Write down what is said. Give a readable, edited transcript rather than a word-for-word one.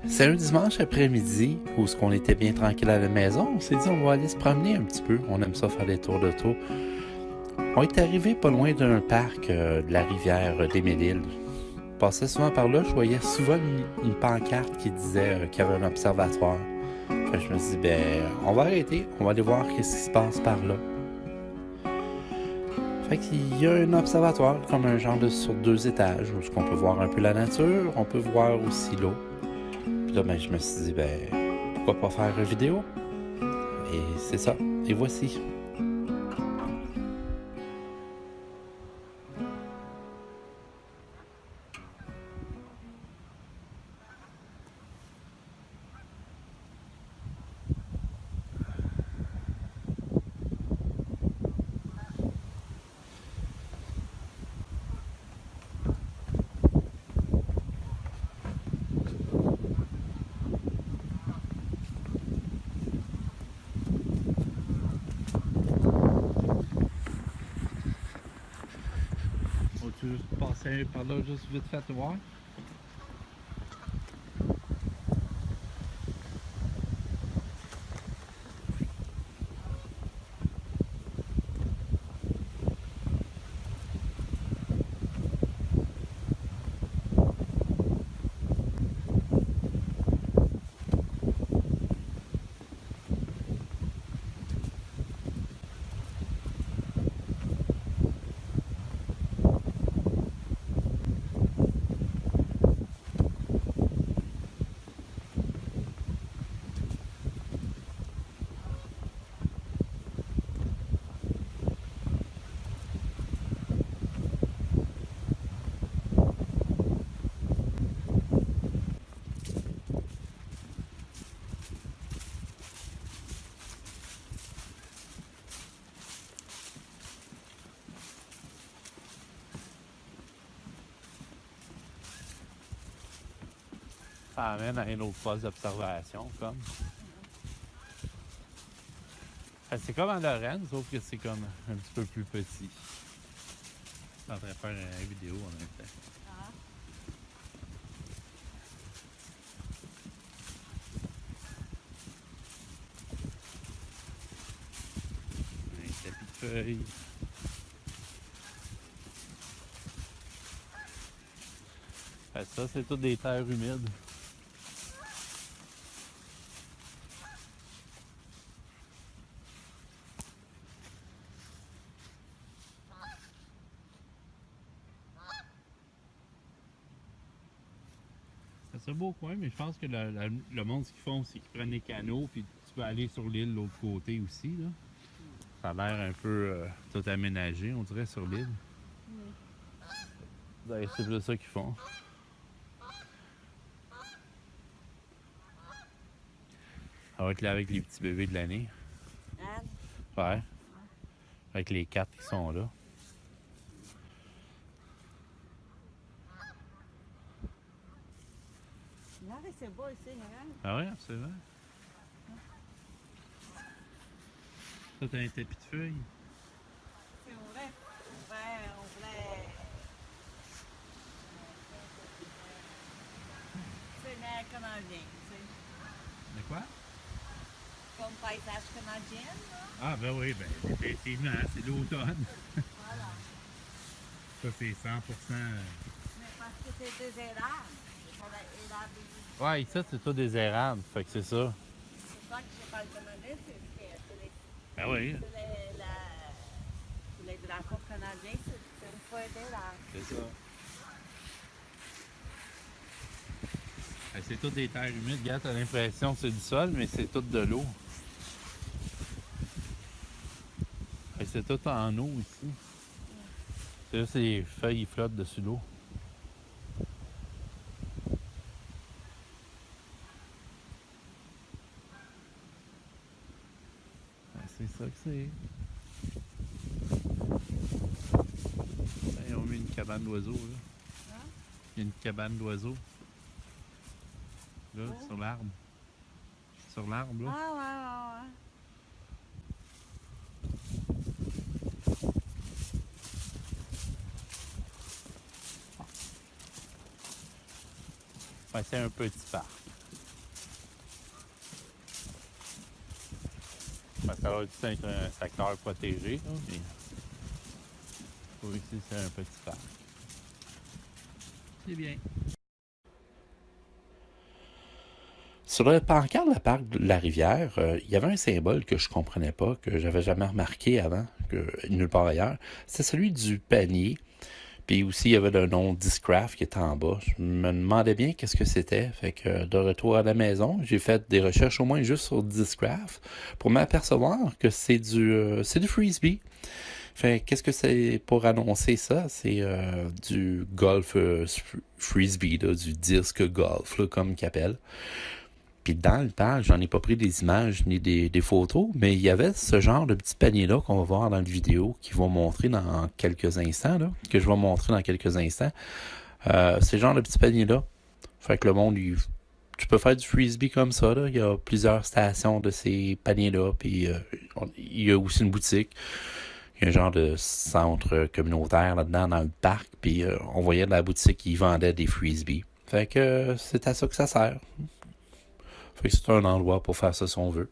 C'est un dimanche après-midi où on était bien tranquille à la maison. On s'est dit on va aller se promener un petit peu. On aime ça faire des tours d'auto. On est arrivé pas loin d'un parc de la rivière des Mille-Îles. Je passais souvent par là, je voyais souvent une pancarte qui disait qu'il y avait un observatoire. Fait que je me suis dit, on va arrêter, on va aller voir qu'est-ce qui se passe par là. Fait qu'il y a un observatoire comme un genre de sur 2 étages où on peut voir un peu la nature, on peut voir aussi l'eau. Puis là, je me suis dit, pourquoi pas faire une vidéo? Et c'est ça. Et voici. On peut juste passer par là, juste vite fait voir. Ça amène à une autre poste d'observation, comme. C'est comme en Lorraine, sauf que c'est comme un petit peu plus petit. Je suis en train de faire une vidéo en même temps. Un tapis de feuilles. Ça, c'est toutes des terres humides. C'est un beau coin, mais je pense que le monde, ce qu'ils font, c'est qu'ils prennent des canaux, puis tu peux aller sur l'île de l'autre côté aussi. Là. Ça a l'air un peu tout aménagé, on dirait, sur l'île. C'est plus ça qu'ils font. Ça va être là avec les petits bébés de l'année. Ouais. Avec les 4 qui sont là. Là, c'est beau ici, hein? Ah ouais, absolument. Ça, t'as un tapis de feuilles. C'est vrai. On voulait... C'est l'air canadien, tu sais. De quoi? Comme paysage canadien, là. Ah ben oui, effectivement, c'est l'automne. Voilà. Ça, c'est 100%... Mais parce que c'est des érables. C'est pas des érables. Ouais, ça, c'est tout des érables, fait que c'est ça. C'est ça que je parle canadien, c'est les... Ben oui, Les drapeaux canadiens, c'est une feuille d'érable. c'est ça. C'est tout des terres humides. Regarde, t'as l'impression que c'est du sol, mais c'est tout de l'eau. C'est tout en eau ici. C'est juste les feuilles qui flottent dessus l'eau. C'est ça que c'est. Ils ont mis une cabane d'oiseaux, là. Hein? Il y a une cabane d'oiseaux. Là, Oh. sur l'arbre. Sur l'arbre, là. Ah, ouais. Ouais, c'est un petit parc. ça va être un secteur protégé, là, mais ici, c'est un petit parc. C'est bien. Sur le pancarte de la parc de la rivière, il y avait un symbole que je comprenais pas, que j'avais jamais remarqué avant, nulle part ailleurs. C'était celui du panier. Puis aussi, il y avait le nom Discraft qui était en bas. Je me demandais bien qu'est-ce que c'était. Fait que de retour à la maison, j'ai fait des recherches au moins juste sur Discraft pour m'apercevoir que c'est du frisbee. Fait qu'est-ce que c'est pour annoncer ça? C'est du golf frisbee, là, du disque golf, là, comme qu'ils appellent. Puis dans le parc, j'en ai pas pris des images ni des photos, mais il y avait ce genre de petit panier-là qu'on va voir dans la vidéo, qui va montrer dans quelques instants, là, que je vais montrer dans quelques instants. C'est le genre de petit panier-là. Fait que le monde, tu peux faire du frisbee comme ça, là. Il y a plusieurs stations de ces paniers-là, puis il y a aussi une boutique. Il y a un genre de centre communautaire là-dedans dans le parc, puis on voyait de la boutique qui vendait des frisbees. Fait que c'est à ça que ça sert. Fait que c'est un endroit pour faire ça si on veut.